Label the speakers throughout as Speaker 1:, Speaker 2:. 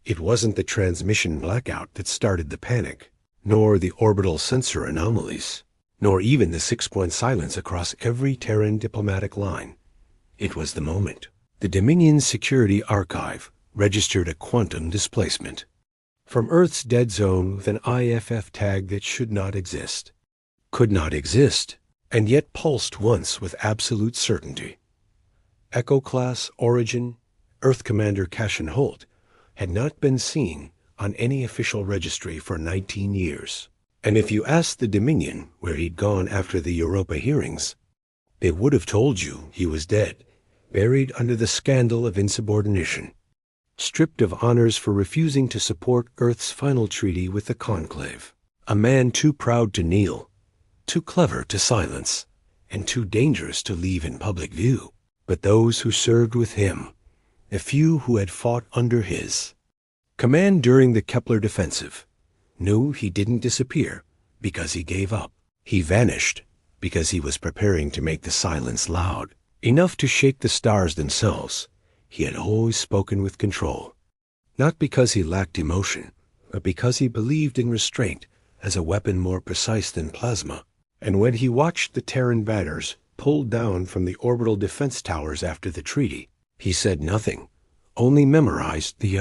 Speaker 1: It wasn't the transmission blackout that started the panic, nor the orbital sensor anomalies, nor even the 6-point silence across every Terran diplomatic line. It was the moment. The Dominion's security archive registered a quantum displacement from Earth's dead zone with an IFF tag that should not exist, could not exist, and yet pulsed once with absolute certainty. Echo-class origin, Earth Commander Cashin Holt, had not been seen on any official registry for 19 years. And if you asked the Dominion where he'd gone after the Europa hearings, they would have told you he was dead, buried under the scandal of insubordination, stripped of honors for refusing to support Earth's final treaty with the Conclave. A man too proud to kneel, too clever to silence, and too dangerous to leave in public view. But those who served with him, a few who had fought under his command during the Kepler defensive, knew he didn't disappear because he gave up. He vanished because he was preparing to make the silence loud, enough to shake the stars themselves. He had always spoken with control, not because he lacked emotion, but because he believed in restraint as a weapon more precise than plasma. And when he watched the Terran banners pulled down from the orbital defense towers after the treaty, he said nothing, only memorized the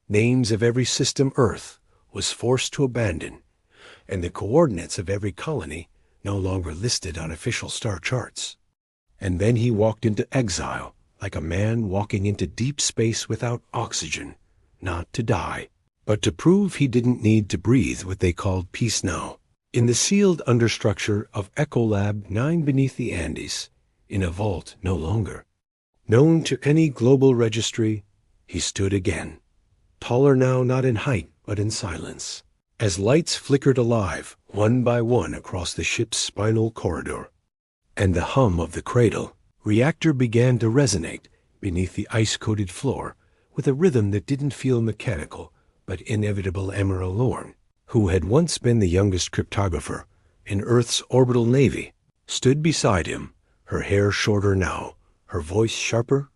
Speaker 1: names of every system Earth was forced to abandon, and the coordinates of every colony no longer listed on official star charts. And then he walked into exile, like a man walking into deep space without oxygen, not to die, but to prove he didn't need to breathe what they called peace now. In the sealed understructure of Ecolab 9 beneath the Andes, in a vault no longer known to any global registry, he stood again, taller now not in height but in silence, as lights flickered alive one by one across the ship's spinal corridor, and the hum of the cradle reactor began to resonate beneath the ice-coated floor with a rhythm that didn't feel mechanical but inevitable. Emerald Lorne, who had once been the youngest cryptographer in Earth's orbital navy, stood beside him, her hair shorter now, her voice sharper,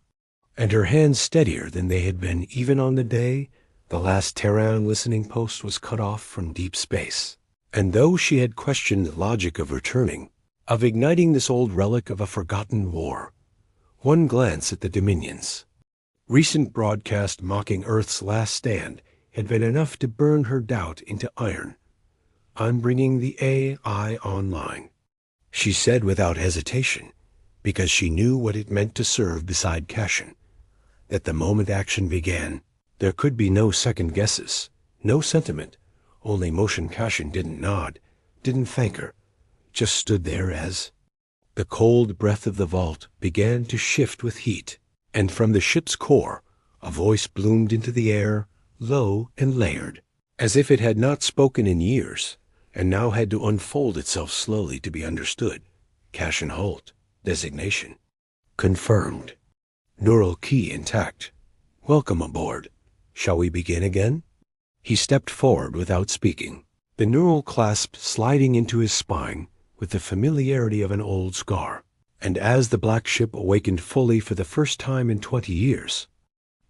Speaker 1: and her hands steadier than they had been even on the day the last Terran listening post was cut off from deep space. And though she had questioned the logic of returning, of igniting this old relic of a forgotten war, one glance at the Dominion's recent broadcast mocking Earth's last stand had been enough to burn her doubt into iron. "I'm bringing the AI online," she said without hesitation, because she knew what it meant to serve beside Cashin, that the moment action began, there could be no second guesses, no sentiment, only motion. Cashin didn't nod, didn't thank her, just stood there as the cold breath of the vault began to shift with heat, and from the ship's core a voice bloomed into the air, low and layered, as if it had not spoken in years, and now had to unfold itself slowly to be understood. Cashin Holt. Designation confirmed. Neural key intact. Welcome aboard. Shall we begin again? He stepped forward without speaking, the neural clasp sliding into his spine with the familiarity of an old scar. And as the black ship awakened fully for the first time in 20 years,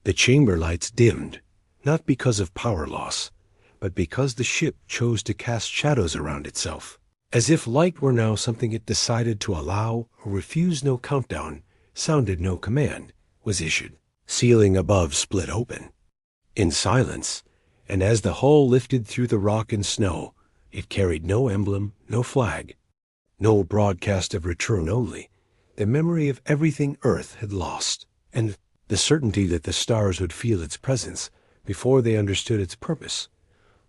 Speaker 1: the chamber lights dimmed, not because of power loss, but because the ship chose to cast shadows around itself, as if light were now something it decided to allow or refuse. No countdown sounded, no command was issued. Ceiling above split open. In silence, and as the hull lifted through the rock and snow, it carried no emblem, no flag, no broadcast of return, only the memory of everything Earth had lost, and the certainty that the stars would feel its presence before they understood its purpose,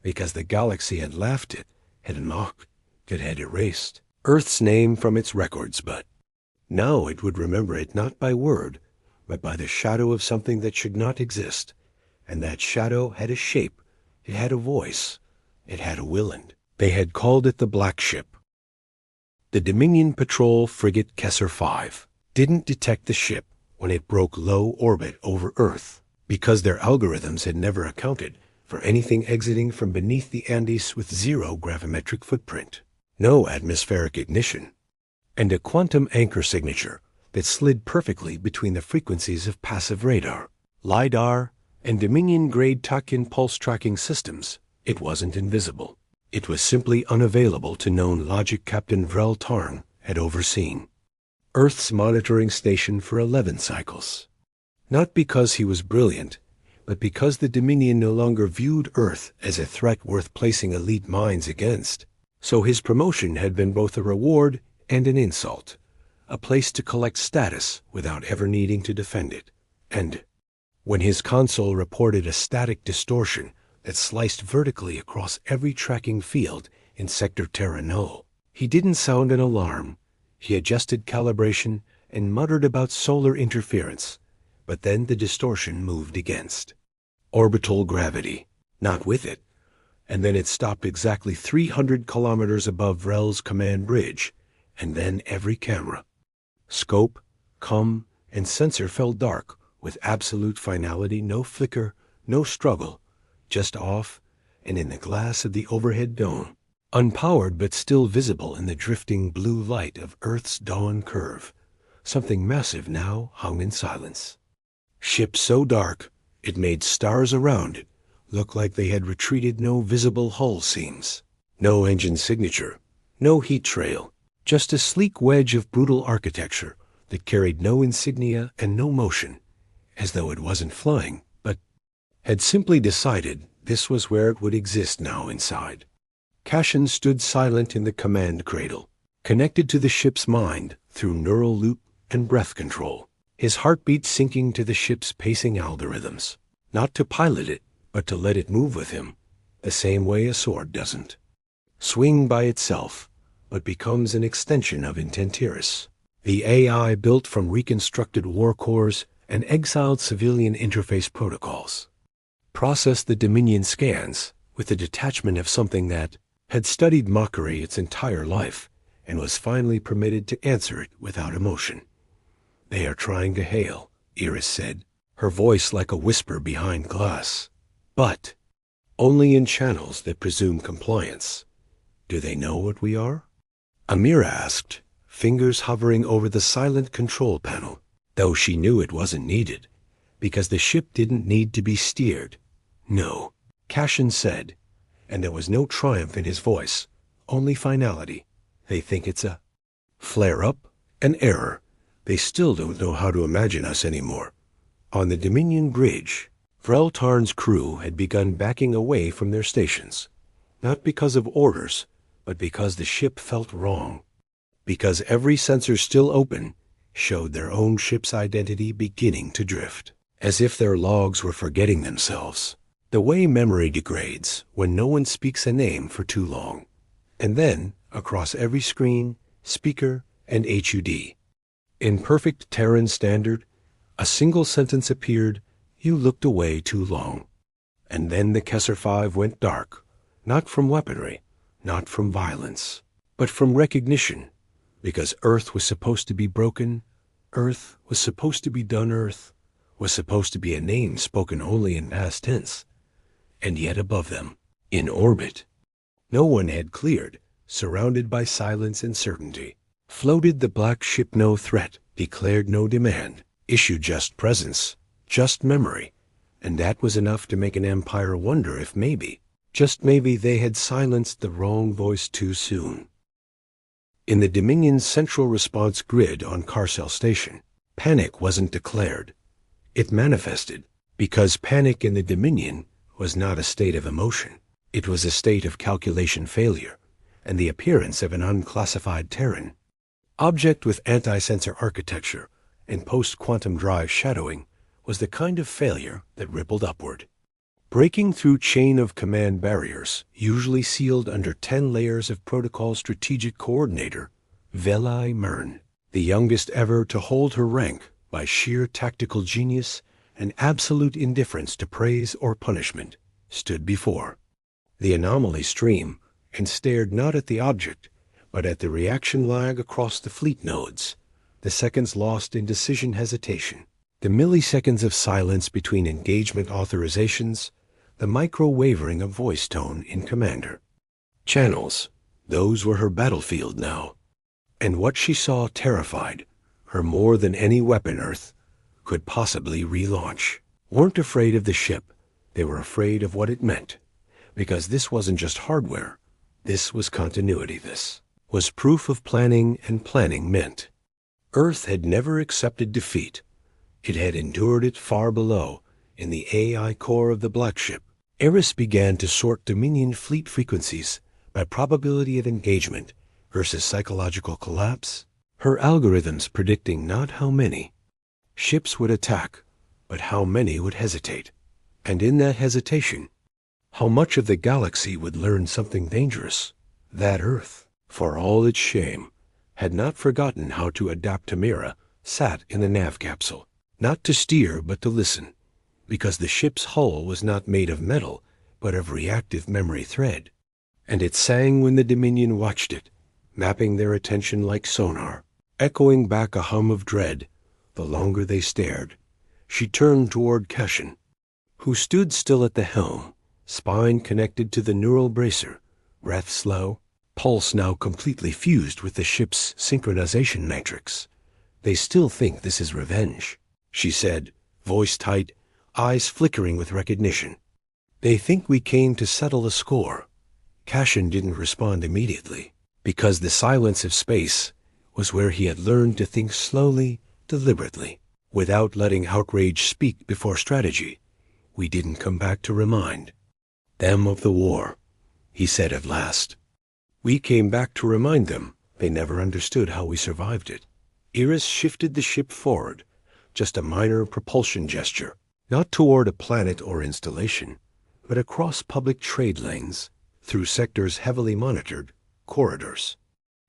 Speaker 1: because the galaxy had laughed it, had mocked, it had erased Earth's name from its records. But now it would remember it not by word, but by the shadow of something that should not exist, and that shadow had a shape, it had a voice, it had a will, and they had called it the Black Ship. The Dominion patrol frigate Kesser 5 didn't detect the ship when it broke low orbit over Earth, because their algorithms had never accounted for anything exiting from beneath the Andes with zero gravimetric footprint, no atmospheric ignition, and a quantum anchor signature that slid perfectly between the frequencies of passive radar, LiDAR, And Dominion-grade Takin pulse tracking systems, it wasn't invisible. It was simply unavailable to known logic Captain Vrel Tarn had overseen Earth's monitoring station for 11 cycles. Not because he was brilliant, but because the Dominion no longer viewed Earth as a threat worth placing elite minds against. So his promotion had been both a reward and an insult, a place to collect status without ever needing to defend it. And when his console reported a static distortion that sliced vertically across every tracking field in Sector Terra Null, he didn't sound an alarm. He adjusted calibration and muttered about solar interference, but then the distortion moved against orbital gravity, not with it, and then it stopped exactly 300 kilometers above Vrel's command bridge, and then every camera, scope, comm, and sensor fell dark with absolute finality, no flicker, no struggle, just off and in the glass of the overhead dome, unpowered but still visible in the drifting blue light of Earth's dawn curve. Something massive now hung in silence. Ship so dark it made stars around it look like they had retreated. No visible hull seams, no engine signature, no heat trail, just a sleek wedge of brutal architecture that carried no insignia and no motion, as though it wasn't flying, but had simply decided this was where it would exist now inside. Cashin stood silent in the command cradle, connected to the ship's mind through neural loop and breath control, his heartbeat syncing to the ship's pacing algorithms, not to pilot it, but to let it move with him, the same way a sword doesn't swing by itself, but becomes an extension of Intentiris, the AI built from reconstructed war cores and exiled civilian interface protocols. Processed the Dominion scans with the detachment of something that had studied mockery its entire life and was finally permitted to answer it without emotion. "They are trying to hail," Iris said, her voice like a whisper behind glass. "But only in channels that presume compliance. Do they know what we are?" Amira asked, fingers hovering over the silent control panel, though she knew it wasn't needed, because the ship didn't need to be steered. "No," Cashin said, and there was no triumph in his voice, only finality. "They think it's a flare-up, an error. They still don't know how to imagine us anymore." On the Dominion bridge, Vrel Tarn's crew had begun backing away from their stations, not because of orders, but because the ship felt wrong, because every sensor still open showed their own ship's identity beginning to drift, as if their logs were forgetting themselves, the way memory degrades when no one speaks a name for too long. And then, across every screen, speaker, and HUD, in perfect Terran standard, a single sentence appeared: "You looked away too long." And then the Kessler 5 went dark, not from weaponry, not from violence, but from recognition, because Earth was supposed to be broken, Earth was supposed to be done, Earth was supposed to be a name spoken only in past tense. And yet above them, in orbit, no one had cleared, surrounded by silence and certainty, floated the black ship. No threat, declared no demand, issued just presence, just memory, and that was enough to make an empire wonder if maybe, just maybe, they had silenced the wrong voice too soon. In the Dominion's central response grid on Carcel Station, panic wasn't declared. It manifested, because panic in the Dominion was not a state of emotion. It was a state of calculation failure, and the appearance of an unclassified Terran object with anti-sensor architecture and post-quantum drive shadowing was the kind of failure that rippled upward, breaking through chain of command barriers usually sealed under 10 layers of protocol strategic coordinator Velai Mern, the youngest ever to hold her rank by sheer tactical genius and absolute indifference to praise or punishment, stood before the anomaly stream and stared not at the object, but at the reaction lag across the fleet nodes, the seconds lost in decision hesitation, the milliseconds of silence between engagement authorizations, the micro-wavering of voice tone in Commander. Channels, those were her battlefield now, and what she saw terrified her more than any weapon Earth could possibly relaunch. weren't afraid of the ship. They were afraid of what it meant. Because this wasn't just hardware. This was continuity. This was proof of planning, and planning meant. Earth had never accepted defeat. It had endured it far below, in the AI core of the black ship. Eris began to sort Dominion fleet frequencies by probability of engagement versus psychological collapse, her algorithms predicting not how many ships would attack, but how many would hesitate. And in that hesitation, how much of the galaxy would learn something dangerous. That Earth, for all its shame, had not forgotten how to adapt to Mira, sat in the nav capsule, not to steer but to listen, because the ship's hull was not made of metal, but of reactive memory thread. And it sang when the Dominion watched it, mapping their attention like sonar, echoing back a hum of dread. The longer they stared, she turned toward Cashin, who stood still at the helm, spine connected to the neural bracer, breath slow, pulse now completely fused with the ship's synchronization matrix. "They still think this is revenge," she said, voice tight, eyes flickering with recognition. "They think we came to settle the score." Cashin didn't respond immediately, because the silence of space was where he had learned to think slowly, deliberately, without letting outrage speak before strategy. "We didn't come back to remind them of the war," he said at last. "We came back to remind them they never understood how we survived it." Eris shifted the ship forward, just a minor propulsion gesture, not toward a planet or installation, but across public trade lanes, through sectors heavily monitored, corridors,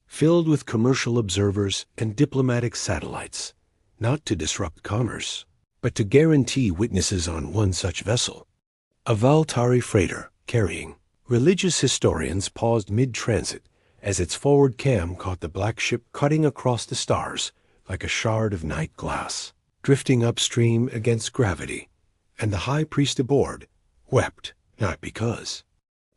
Speaker 1: filled with commercial observers and diplomatic satellites, not to disrupt commerce, but to guarantee witnesses on one such vessel. A Valtari freighter carrying. Religious historians paused mid-transit as its forward cam caught the black ship cutting across the stars like a shard of night glass, drifting upstream against gravity, and the high priest aboard wept, not because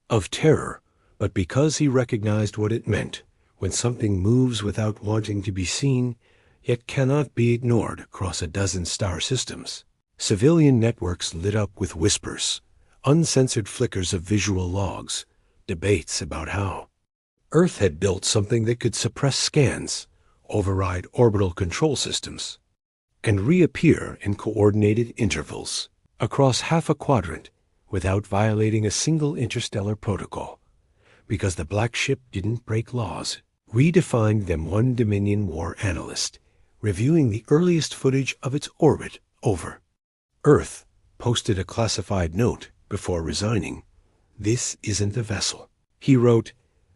Speaker 1: of terror, but because he recognized what it meant when something moves without wanting to be seen, yet cannot be ignored across a dozen star systems. Civilian networks lit up with whispers, uncensored flickers of visual logs, debates about how Earth had built something that could suppress scans, override orbital control systems, and reappear in coordinated intervals across half a quadrant without violating a single interstellar protocol, because the black ship didn't break laws. Redefined them one Dominion War analyst, reviewing the earliest footage of its orbit over Earth, posted a classified note before resigning. "This isn't a vessel," he wrote.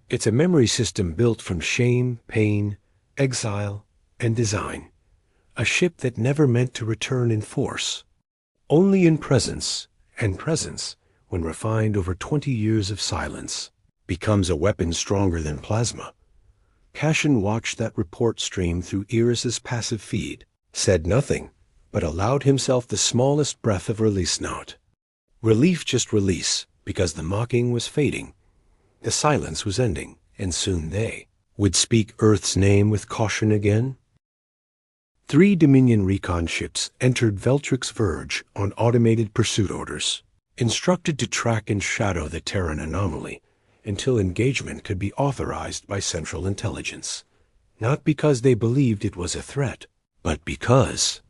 Speaker 1: "It's a memory system built from shame, pain, exile, and design. A ship that never meant to return in force, only in presence, and presence, when refined over 20 years of silence, becomes a weapon stronger than plasma." Cashin watched that report stream through Eris's passive feed, said nothing, but allowed himself the smallest breath of release note. Relief, just release, because the mocking was fading. The silence was ending, and soon they would speak Earth's name with caution again. 3 Dominion recon ships entered Veltrix Verge on automated pursuit orders, instructed to track and shadow the Terran anomaly until engagement could be authorized by Central Intelligence, not because they believed it was a threat, but because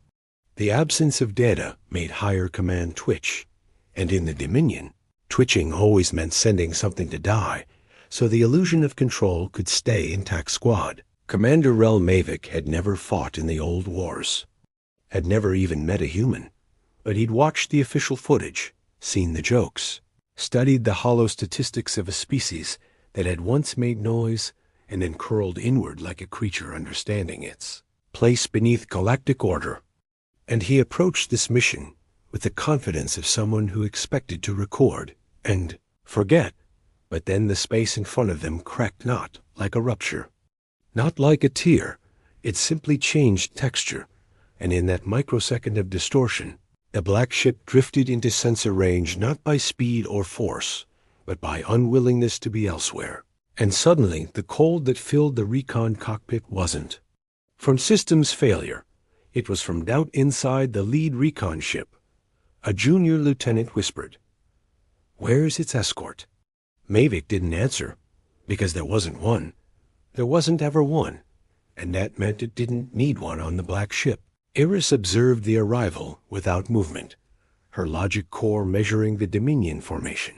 Speaker 1: the absence of data made higher command twitch, and in the Dominion, twitching always meant sending something to die, so the illusion of control could stay intact. Squad Commander Rel Mavic had never fought in the old wars, had never even met a human, but he'd watched the official footage, seen the jokes, studied the hollow statistics of a species that had once made noise and then curled inward like a creature understanding its place beneath galactic order. And he approached this mission with the confidence of someone who expected to record and forget, but then the space in front of them cracked not like a rupture, not like a tear. It simply changed texture, and in that microsecond of distortion, the black ship drifted into sensor range not by speed or force, but by unwillingness to be elsewhere. And suddenly, the cold that filled the recon cockpit wasn't from systems failure. It was from doubt inside the lead recon ship, A junior lieutenant whispered, "Where's its escort?" Mavic didn't answer, because there wasn't one. There wasn't ever one, and that meant it didn't need one on the black ship. Iris observed the arrival without movement, her logic core measuring the Dominion formation,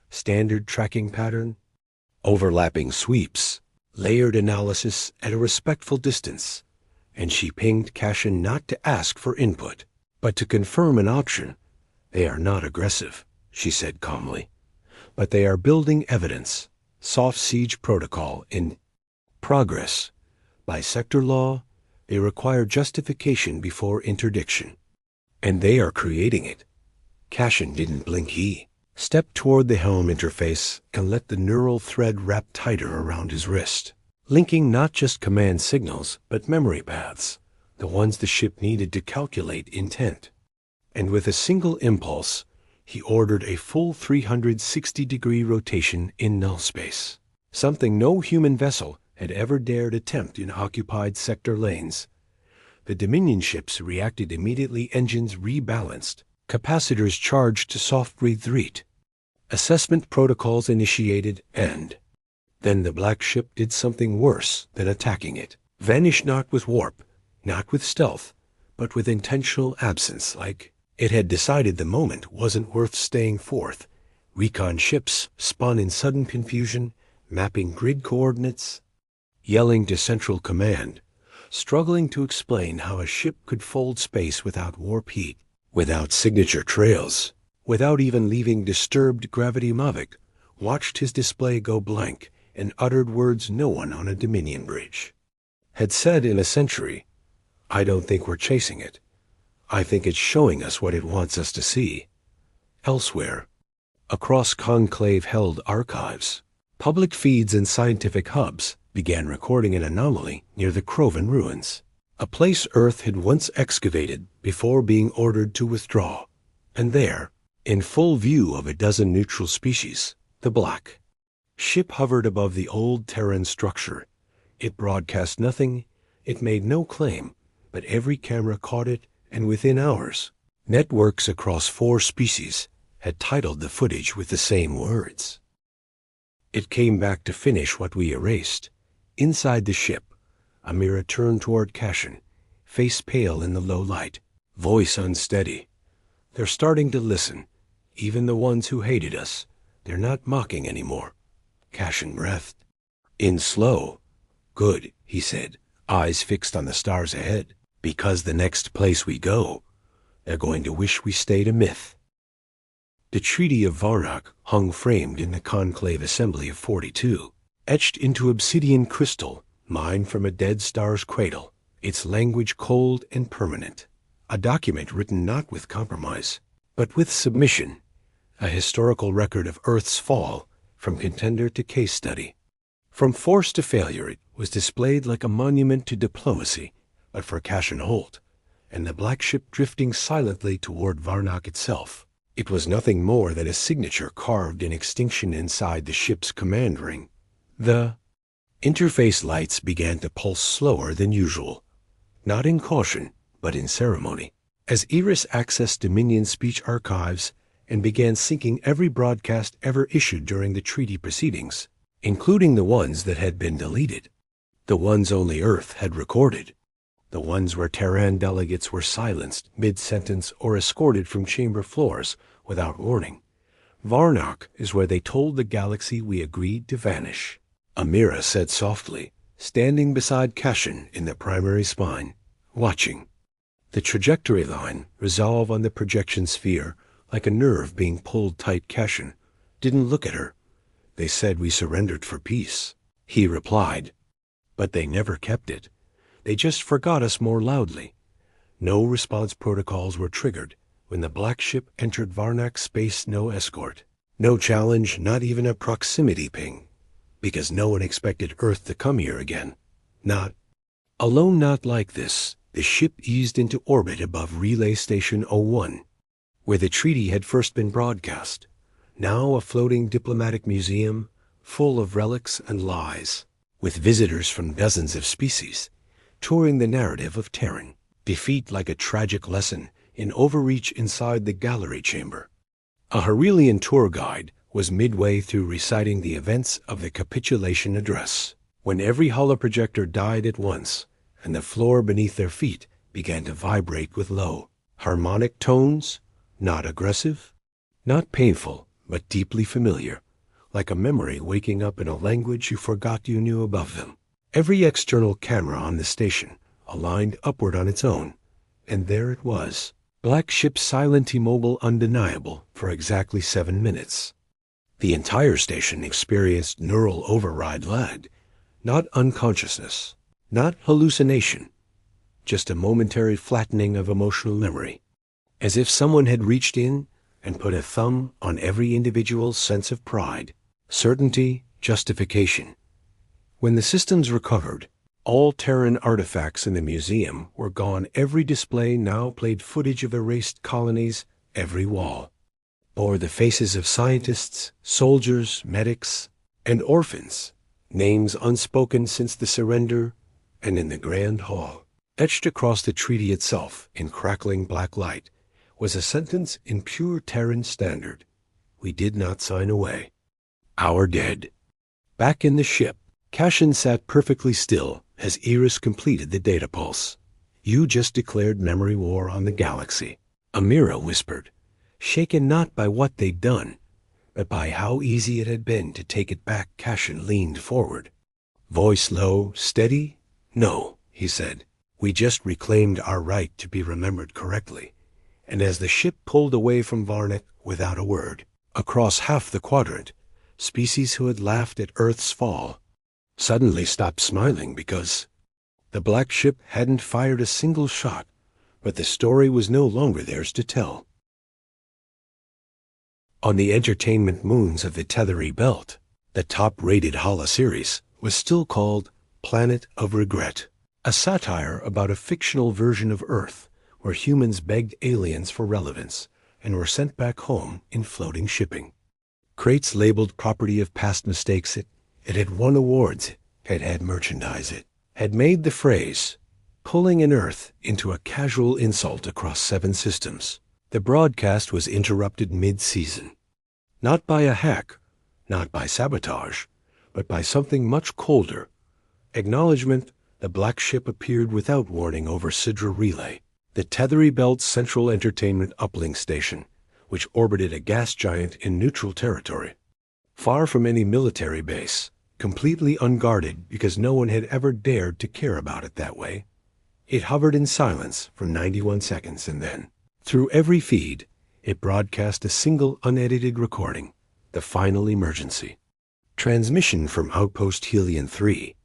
Speaker 1: standard tracking pattern, overlapping sweeps, layered analysis at a respectful distance, and she pinged Cashin not to ask for input, but to confirm an option. "They are not aggressive," she said calmly, "but they are building evidence. Soft siege protocol in progress. By sector law, they require justification before interdiction. And they are creating it." Cashin didn't blink. He stepped toward the helm interface and let the neural thread wrap tighter around his wrist, linking not just command signals, but memory paths, the ones the ship needed to calculate intent. And with a single impulse, he ordered a full 360-degree rotation in null space, something no human vessel had ever dared attempt in occupied sector lanes. The Dominion ships reacted immediately, engines rebalanced, capacitors charged to soft-breathed rate, assessment protocols initiated, and then the black ship did something worse than attacking it. Vanished not with warp, not with stealth, but with intentional absence, like it had decided the moment wasn't worth staying forth. Recon ships spun in sudden confusion, mapping grid coordinates, yelling to Central Command, struggling to explain how a ship could fold space without warp heat, without signature trails, without even leaving disturbed gravity. Mavic watched his display go blank and uttered words no one on a Dominion bridge had said in a century. "I don't think we're chasing it. I think it's showing us what it wants us to see." Elsewhere, across conclave-held archives, public feeds and scientific hubs began recording an anomaly near the Crovan ruins, a place Earth had once excavated before being ordered to withdraw. And there, in full view of a dozen neutral species, the black ship hovered above the old Terran structure. It broadcast nothing, it made no claim, but every camera caught it, and within hours, networks across 4 species had titled the footage with the same words. It came back to finish what we erased. Inside the ship, Amira turned toward Cashin, face pale in the low light, voice unsteady. "They're starting to listen, even the ones who hated us. They're not mocking anymore." Cashin breathed in slow. "Good," he said, eyes fixed on the stars ahead, "because the next place we go, they're going to wish we stayed a myth." The Treaty of Varnak hung framed in the conclave assembly of 42, etched into obsidian crystal, mined from a dead star's cradle, its language cold and permanent. A document written not with compromise, but with submission, a historical record of Earth's fall from contender to case study. From force to failure, it was displayed like a monument to diplomacy, but for Cashin Holt, and the black ship drifting silently toward Varnak itself, it was nothing more than a signature carved in extinction inside the ship's command ring. The interface lights began to pulse slower than usual, not in caution, but in ceremony, as Iris accessed Dominion speech archives and began syncing every broadcast ever issued during the treaty proceedings, including the ones that had been deleted, the ones only Earth had recorded, the ones where Terran delegates were silenced mid-sentence or escorted from chamber floors without warning. "Varnak is where they told the galaxy we agreed to vanish," Amira said softly, standing beside Cashin in the primary spine, watching. The trajectory line resolve on the projection sphere like a nerve being pulled tight. Cashin didn't look at her. "They said we surrendered for peace," he replied. "But they never kept it. They just forgot us more loudly." No response protocols were triggered when the black ship entered Varnak space. No escort, no challenge, not even a proximity ping, because no one expected Earth to come here again. Not alone, not like this. The ship eased into orbit above Relay Station 01, where the treaty had first been broadcast, now a floating diplomatic museum full of relics and lies, with visitors from dozens of species touring the narrative of Terran defeat like a tragic lesson in overreach inside the gallery chamber. A Harelian tour guide was midway through reciting the events of the capitulation address, when every holoprojector died at once, and the floor beneath their feet began to vibrate with low, harmonic tones, not aggressive, not painful, but deeply familiar, like a memory waking up in a language you forgot you knew above them. Every external camera on the station aligned upward on its own, and there it was, Black Ship silent, immobile, undeniable, for exactly 7 minutes. The entire station experienced neural override lag, not unconsciousness, not hallucination, just a momentary flattening of emotional memory, as if someone had reached in and put a thumb on every individual's sense of pride, certainty, justification. When the systems recovered, all Terran artifacts in the museum were gone. Every display now played footage of erased colonies. Every wall bore the faces of scientists, soldiers, medics, and orphans, names unspoken since the surrender, and in the Grand Hall, etched across the treaty itself in crackling black light, was a sentence in pure Terran standard. We did not sign away. Our dead. Back in the ship, Cashin sat perfectly still as Iris completed the data pulse. You just declared memory war on the galaxy, Amira whispered, shaken not by what they'd done, but by how easy it had been to take it back. Cashin leaned forward. Voice low, steady. No, he said. We just reclaimed our right to be remembered correctly. And as the ship pulled away from Varnic without a word, across half the quadrant, species who had laughed at Earth's fall suddenly stopped smiling because the Black Ship hadn't fired a single shot, but the story was no longer theirs to tell. On the entertainment moons of the Tetheri Belt, the top-rated holoseries was still called Planet of Regret, a satire about a fictional version of Earth where humans begged aliens for relevance and were sent back home in floating shipping. Crates labeled property of past mistakes. It had won awards, had had merchandise. It had made the phrase, pulling an Earth, into a casual insult across 7 systems. The broadcast was interrupted mid-season. Not by a hack, not by sabotage, but by something much colder. Acknowledgement. The Black Ship appeared without warning over Sidra Relay, the Tetheri Belt's central entertainment uplink station, which orbited a gas giant in neutral territory, far from any military base, completely unguarded because no one had ever dared to care about it that way. It hovered in silence for 91 seconds, and then, through every feed, it broadcast a single unedited recording, the final emergency. Transmission from Outpost Helion 3.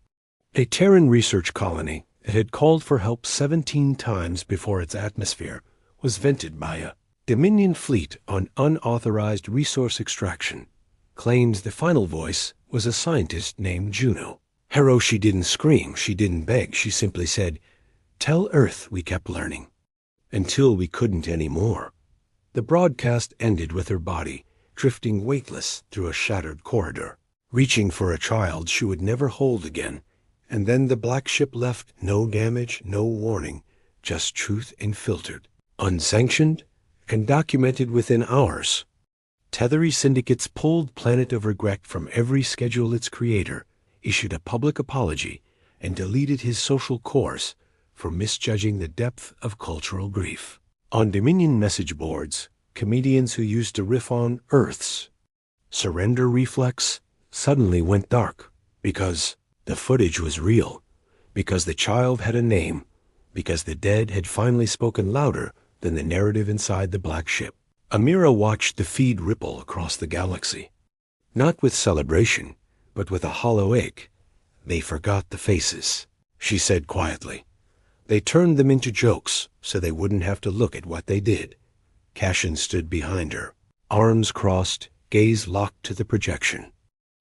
Speaker 1: A Terran research colony that had called for help 17 times before its atmosphere was vented by a Dominion fleet on unauthorized resource extraction. Claims the final voice was a scientist named Juno. Hiroshi didn't scream, she didn't beg, she simply said, "Tell Earth we kept learning." Until we couldn't anymore. The broadcast ended with her body drifting weightless through a shattered corridor, reaching for a child she would never hold again. And then the Black Ship left, no damage, no warning, just truth infiltered, unsanctioned, and documented within hours. Tetheri syndicates pulled Planet of Regret from every schedule. Its creator issued a public apology and deleted his social course for misjudging the depth of cultural grief. On Dominion message boards, comedians who used to riff on Earth's surrender reflex suddenly went dark because the footage was real, because the child had a name, because the dead had finally spoken louder than the narrative inside the Black Ship. Amira watched the feed ripple across the galaxy, not with celebration, but with a hollow ache. They forgot the faces, she said quietly. They turned them into jokes so they wouldn't have to look at what they did. Cashin stood behind her, arms crossed, gaze locked to the projection.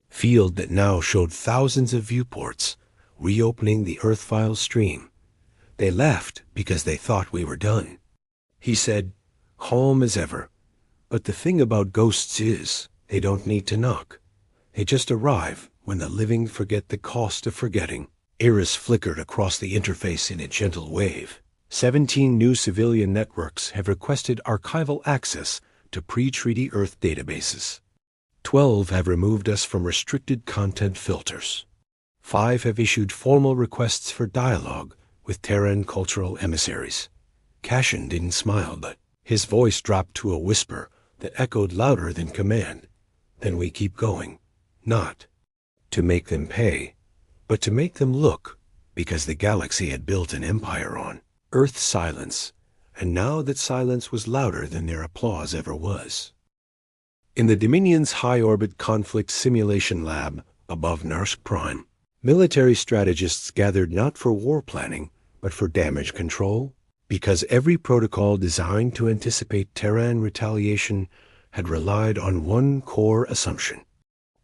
Speaker 1: Field that now showed thousands of viewports, reopening the Earth file stream. They laughed because they thought we were done. He said, calm as ever, but the thing about ghosts is, they don't need to knock. They just arrive when the living forget the cost of forgetting. Iris flickered across the interface in a gentle wave. 17 new civilian networks have requested archival access to pre-treaty Earth databases. 12 have removed us from restricted content filters. 5 have issued formal requests for dialogue with Terran cultural emissaries. Cashin didn't smile, but his voice dropped to a whisper that echoed louder than command. Then we keep going. Not to make them pay, but to make them look, because the galaxy had built an empire on Earth's silence, and now that silence was louder than their applause ever was. In the Dominion's high-orbit conflict simulation lab above Narsk Prime, military strategists gathered not for war planning, but for damage control, because every protocol designed to anticipate Terran retaliation had relied on one core assumption,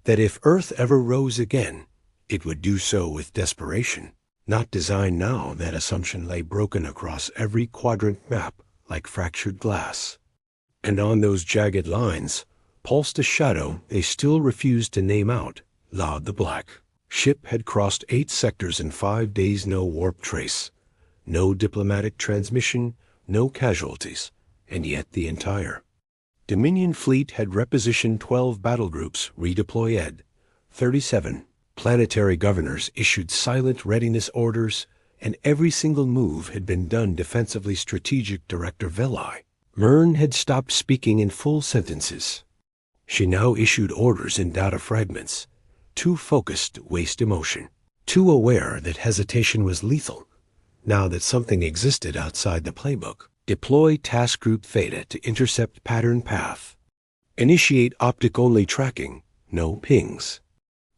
Speaker 1: that if Earth ever rose again, it would do so with desperation. Not designed now, that assumption lay broken across every quadrant map like fractured glass. And on those jagged lines pulsed a shadow they still refused to name out, Laud the Black. Ship had crossed 8 sectors in 5 days, no warp trace, no diplomatic transmission, no casualties, and yet the entire Dominion fleet had repositioned 12 battle groups, redeploy Ed, 37 planetary governors issued silent readiness orders, and every single move had been done defensively. Strategic Director Veli Myrn had stopped speaking in full sentences. She now issued orders in data fragments, too focused to waste emotion, too aware that hesitation was lethal. Now that something existed outside the playbook, deploy Task Group Theta to intercept pattern path. Initiate optic-only tracking, no pings.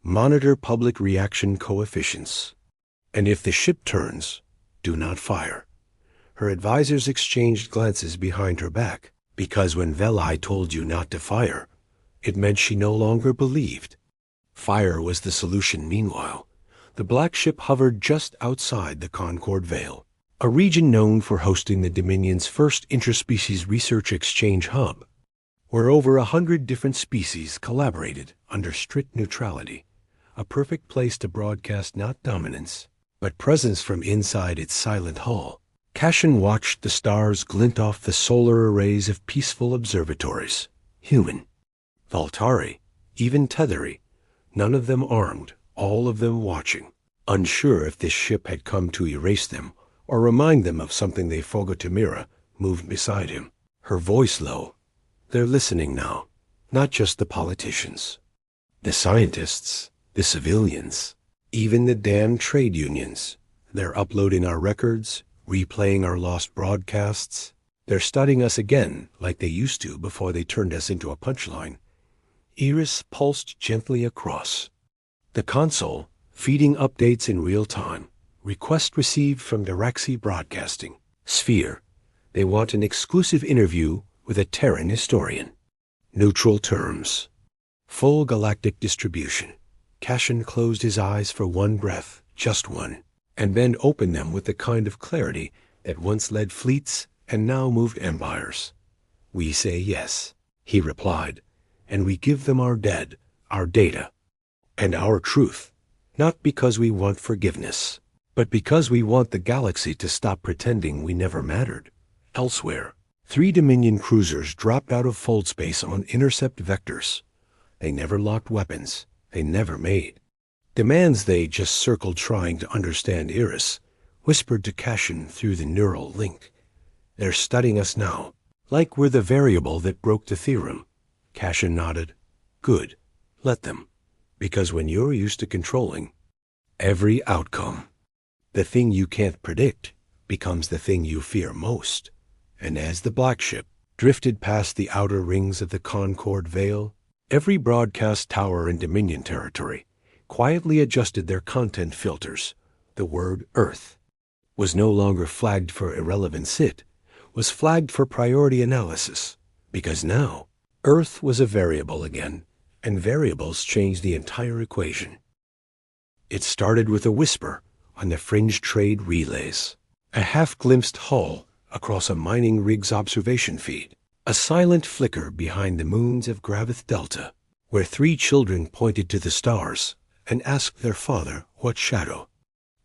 Speaker 1: Monitor public reaction coefficients. And if the ship turns, do not fire. Her advisors exchanged glances behind her back, because when Veli told you not to fire, it meant she no longer believed. Fire was the solution. Meanwhile, the black ship hovered just outside the Concord Vale, a region known for hosting the Dominion's first interspecies research exchange hub, where over 100 different species collaborated under strict neutrality, a perfect place to broadcast not dominance, but presence from inside its silent hull. Cashin watched the stars glint off the solar arrays of peaceful observatories. Human, Valtari, even Tetheri, none of them armed, all of them watching, unsure if this ship had come to erase them or remind them of something. They Fogotamira moved beside him, her voice low. They're listening now, not just the politicians, the scientists, the civilians, even the damn trade unions. They're uploading our records, replaying our lost broadcasts. They're studying us again like they used to before they turned us into a punchline. Iris pulsed gently across the console, feeding updates in real time. Request received from Diraxi Broadcasting. Sphere. They want an exclusive interview with a Terran historian. Neutral terms. Full galactic distribution. Cashin closed his eyes for one breath, just one, and then opened them with the kind of clarity that once led fleets and now moved empires. We say yes, he replied, and we give them our dead, our data, and our truth, not because we want forgiveness, but because we want the galaxy to stop pretending we never mattered. Elsewhere, 3 Dominion cruisers dropped out of fold space on intercept vectors. They never locked weapons. They never made demands. They just circled trying to understand. Iris whispered to Cashin through the neural link. They're studying us now, like we're the variable that broke the theorem. Cashin nodded. Good. Let them. Because when you're used to controlling every outcome, the thing you can't predict becomes the thing you fear most. And as the black ship drifted past the outer rings of the Concord Vale, every broadcast tower in Dominion territory quietly adjusted their content filters. The word Earth was no longer flagged for irrelevance. It was flagged for priority analysis, because now Earth was a variable again, and variables changed the entire equation. It started with a whisper on the fringe trade relays, a half-glimpsed hull across a mining rig's observation feed, a silent flicker behind the moons of Gravith Delta, where 3 children pointed to the stars and asked their father what shadow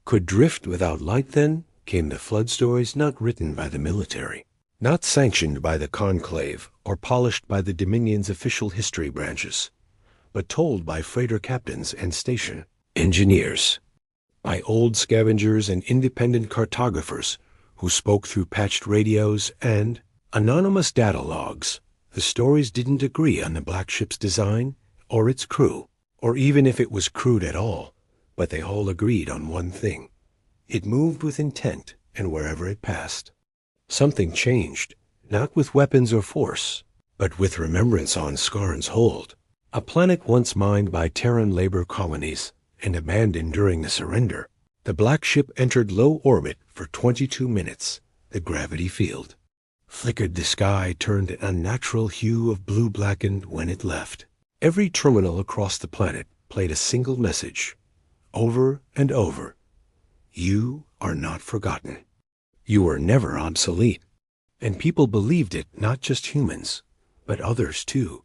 Speaker 1: could drift without light. Then came the flood stories not written by the military, not sanctioned by the Conclave or polished by the Dominion's official history branches, but told by freighter captains and station engineers, by old scavengers and independent cartographers who spoke through patched radios and anonymous data logs. The stories didn't agree on the black ship's design or its crew, or even if it was crewed at all, but they all agreed on one thing. It moved with intent, and wherever it passed, something changed, not with weapons or force, but with remembrance on Scarn's hold, a planet once mined by Terran labor colonies and abandoned during the surrender. The black ship entered low orbit for 22 minutes. The gravity field flickered. The sky turned an unnatural hue of blue-blackened when it left. Every terminal across the planet played a single message, over and over. You are not forgotten. You are never obsolete. And people believed it, not just humans, but others too.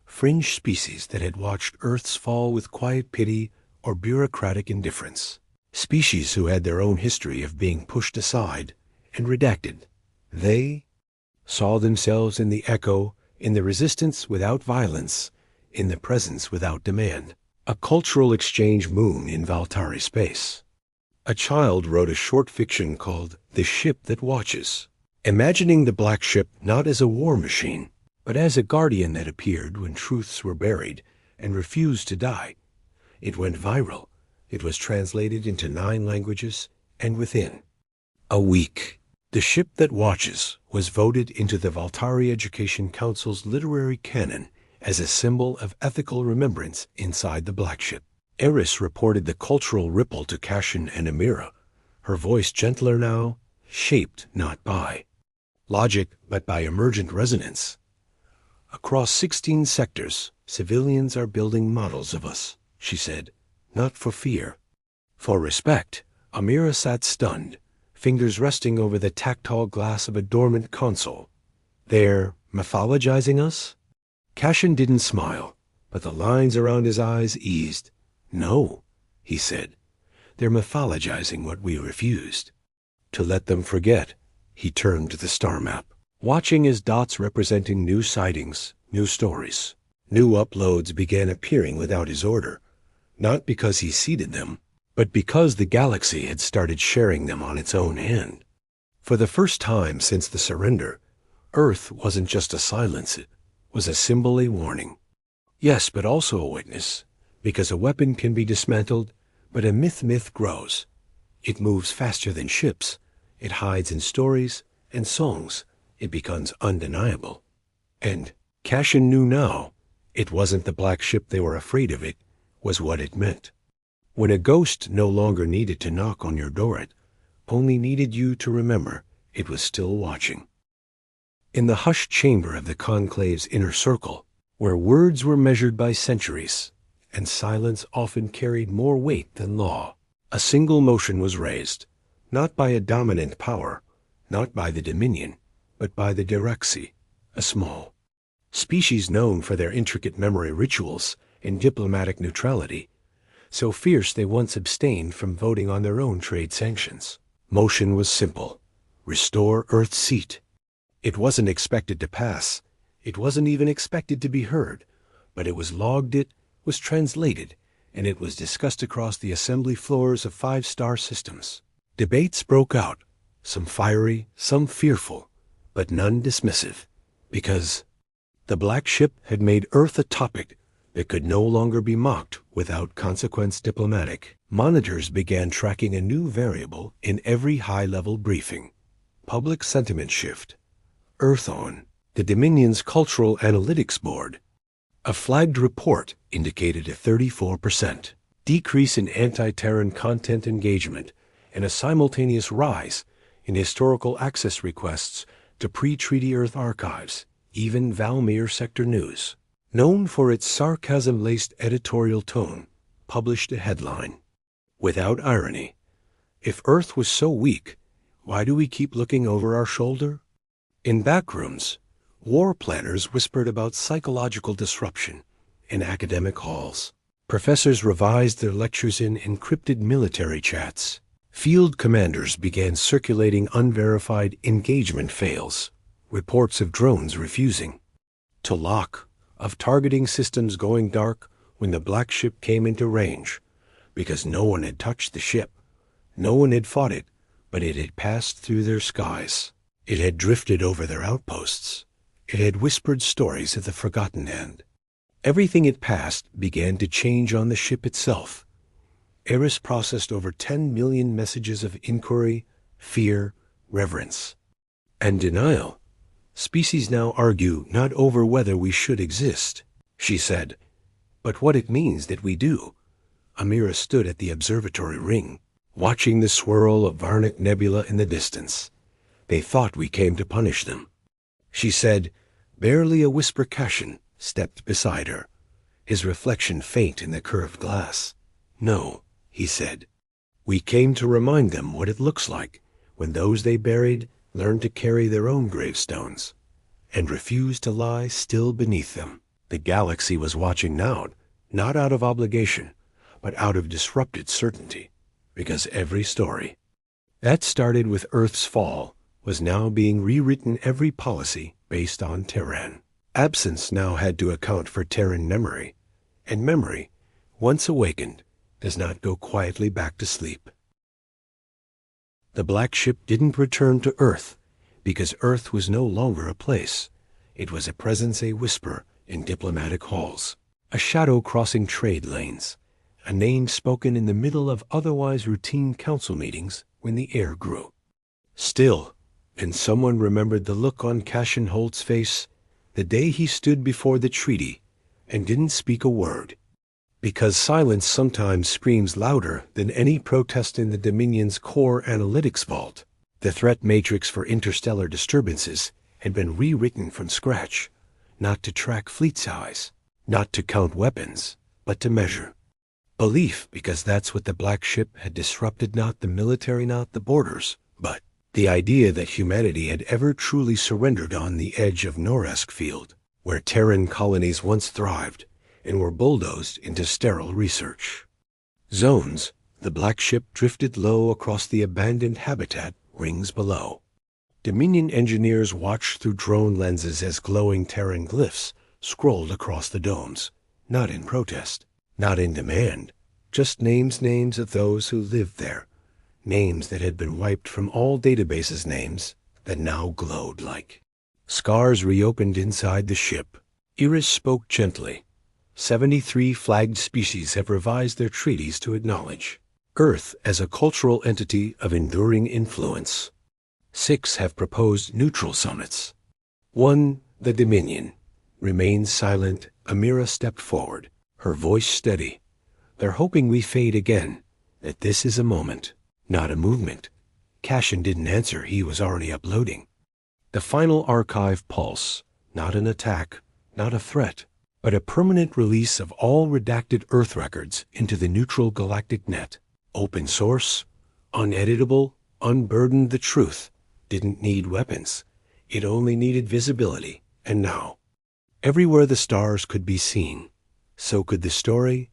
Speaker 1: Fringe species that had watched Earth's fall with quiet pity or bureaucratic indifference. Species who had their own history of being pushed aside and redacted. They saw themselves in the echo, in the resistance without violence, in the presence without demand. A cultural exchange moon in Valtari space. A child wrote a short fiction called The Ship That Watches, imagining the black ship not as a war machine, but as a guardian that appeared when truths were buried and refused to die. It went viral. It was translated into 9 languages, and within a week, The Ship That Watches was voted into the Valtari Education Council's literary canon as a symbol of ethical remembrance inside the black ship. Eris reported the cultural ripple to Cashin and Amira, her voice gentler now, shaped not by logic but by emergent resonance. Across 16 sectors, civilians are building models of us, she said, not for fear, for respect. Amira sat stunned, fingers resting over the tactile glass of a dormant console. They're mythologizing us? Cashin didn't smile, but the lines around his eyes eased. No, he said. They're mythologizing what we refused to let them forget. He turned to the star map, watching as dots representing new sightings, new stories. New uploads began appearing without his order, not because he seeded them, but because the galaxy had started sharing them on its own hand. For the first time since the surrender, Earth wasn't just a silence, it was a symbol, a warning. Yes, but also a witness, because a weapon can be dismantled, but a myth grows. It moves faster than ships. It hides in stories and songs. It becomes undeniable. And Cashin knew now, it wasn't the black ship they were afraid of, it was what it meant. When a ghost no longer needed to knock on your door, it only needed you to remember it was still watching. In the hushed chamber of the Conclave's inner circle, where words were measured by centuries, and silence often carried more weight than law, a single motion was raised, not by a dominant power, not by the Dominion, but by the Direxi, a small species known for their intricate memory rituals and diplomatic neutrality, so fierce they once abstained from voting on their own trade sanctions. Motion was simple. Restore Earth's seat. It wasn't expected to pass. It wasn't even expected to be heard, but it was logged, it was translated, and it was discussed across the assembly floors of 5-star systems. Debates broke out, some fiery, some fearful, but none dismissive, because the black ship had made Earth a topic that could no longer be mocked without consequence. Diplomatic monitors began tracking a new variable in every high-level briefing. Public sentiment shift. Earth on. The Dominion's Cultural Analytics Board. A flagged report indicated a 34% decrease in anti-Terran content engagement and a simultaneous rise in historical access requests to pre-treaty Earth archives. Even Valmir Sector News, known for its sarcasm-laced editorial tone, published a headline. Without irony, if Earth was so weak, why do we keep looking over our shoulder? In backrooms, war planners whispered about psychological disruption in academic halls. Professors revised their lectures in encrypted military chats. Field commanders began circulating unverified engagement fails, reports of drones refusing to lock, of targeting systems going dark when the black ship came into range, because no one had touched the ship. No one had fought it, but it had passed through their skies. It had drifted over their outposts. It had whispered stories of the forgotten end. Everything it passed began to change on the ship itself. Eris processed over 10 million messages of inquiry, fear, reverence, and denial. Species now argue not over whether we should exist, she said, but what it means that we do. Amira stood at the observatory ring, watching the swirl of Varnic Nebula in the distance. They thought we came to punish them. She said, barely a whisper. Cashin stepped beside her, his reflection faint in the curved glass. No, he said. We came to remind them what it looks like when those they buried learn to carry their own gravestones and refuse to lie still beneath them. The galaxy was watching now, not out of obligation, but out of disrupted certainty, because every story that started with Earth's fall was now being rewritten, every policy based on Terran. Absence now had to account for Terran memory, and memory, once awakened, does not go quietly back to sleep. The black ship didn't return to Earth, because Earth was no longer a place. It was a presence, a whisper in diplomatic halls, a shadow crossing trade lanes, a name spoken in the middle of otherwise routine council meetings when the air grew still, and someone remembered the look on Cashin Holt's face the day he stood before the treaty and didn't speak a word. Because silence sometimes screams louder than any protest in the Dominion's core analytics vault. The threat matrix for interstellar disturbances had been rewritten from scratch, not to track fleet size, not to count weapons, but to measure belief, because that's what the black ship had disrupted, not the military, not the borders, but the idea that humanity had ever truly surrendered on the edge of Noresk Field, where Terran colonies once thrived and were bulldozed into sterile research zones. The black ship drifted low across the abandoned habitat rings below. Dominion engineers watched through drone lenses as glowing Terran glyphs scrolled across the domes, not in protest, not in demand, just names of those who lived there, names that had been wiped from all databases, names that now glowed like scars reopened inside the ship. Iris spoke gently. 73 flagged species have revised their treaties to acknowledge Earth as a cultural entity of enduring influence. 6 have proposed neutral summits. 1, the Dominion, remains silent. Amira stepped forward, her voice steady. They're hoping we fade again, that this is a moment, not a movement. Cashin didn't answer, he was already uploading. The final archive pulse, not an attack, not a threat, but a permanent release of all redacted Earth records into the neutral galactic net. Open source, uneditable, unburdened. The truth didn't need weapons. It only needed visibility. And now, everywhere the stars could be seen, so could the story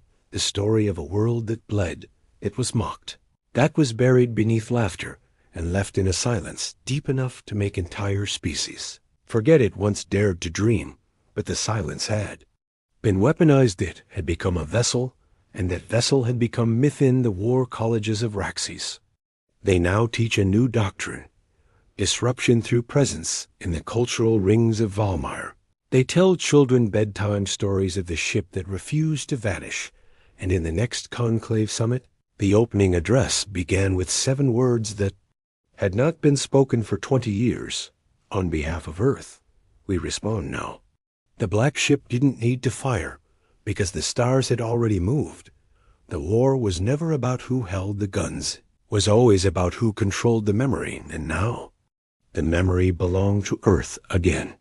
Speaker 1: of a world that bled, it was mocked, that was buried beneath laughter and left in a silence deep enough to make entire species forget it once dared to dream, but the silence had been weaponized. It had become a vessel, and that vessel had become myth in the war colleges of Raxes. They now teach a new doctrine, disruption through presence in the cultural rings of Valmire. They tell children bedtime stories of the ship that refused to vanish, and in the next conclave summit, the opening address began with 7 words that had not been spoken for 20 years. On behalf of Earth, we respond now. The black ship didn't need to fire, because the stars had already moved. The war was never about who held the guns, was always about who controlled the memory, and now the memory belonged to Earth again.